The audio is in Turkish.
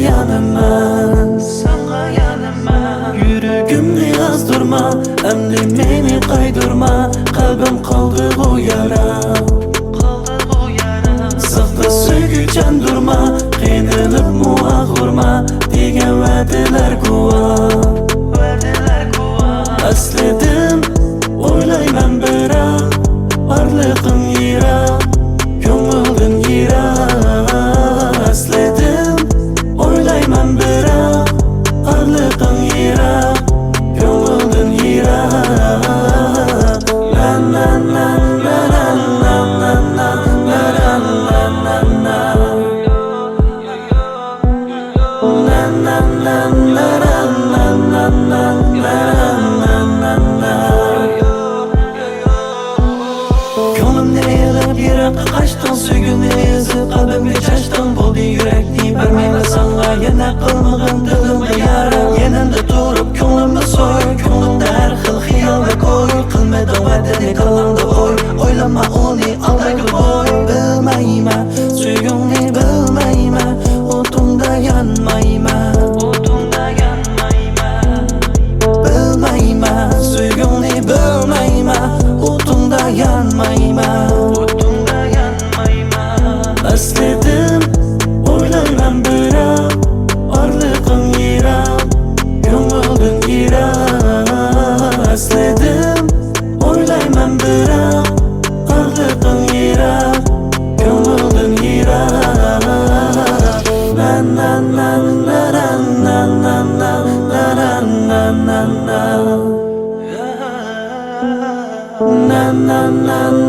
yanıma Yürügümni azdırma, emdi meni kaydırma Kalbim kaldı o yara Sıkta sökücen durma, qiynılıp mu ağırma Degen vədiler kuva Əsledim, oylayman birak Varlığın yirak, köngüldün yirak Əsledim, oylayman birak Varlığın yirak, köngüldün yirak Lan lan lan lan lan lan lan lan lan lan lan Lan lan lan lan lan lan Gönlüm nereye yirak kaçtın Sögün ezip kalbimge çaştın Buldu yürekni vermeyme sana Yine kılmığın dilimde yara Yeninde durup gönlümü soy Gönlümde her xil xiyal ve koy Kılmadan vadini kalanda oy Oylama onu aldaki boy Bilmeyme Sögünni bilmeyme Otunda yanmayma Bilmeyme Sögünni bilmeyme Otunda yanmayma Əsledim, oylayman birak Varlığın yirak, köngüldün yirak Əsledim, oylayman birak Varlığın yirak, köngüldün yirak Nan nan nan nan nan nan nan nan nan nan nan Nan nan nan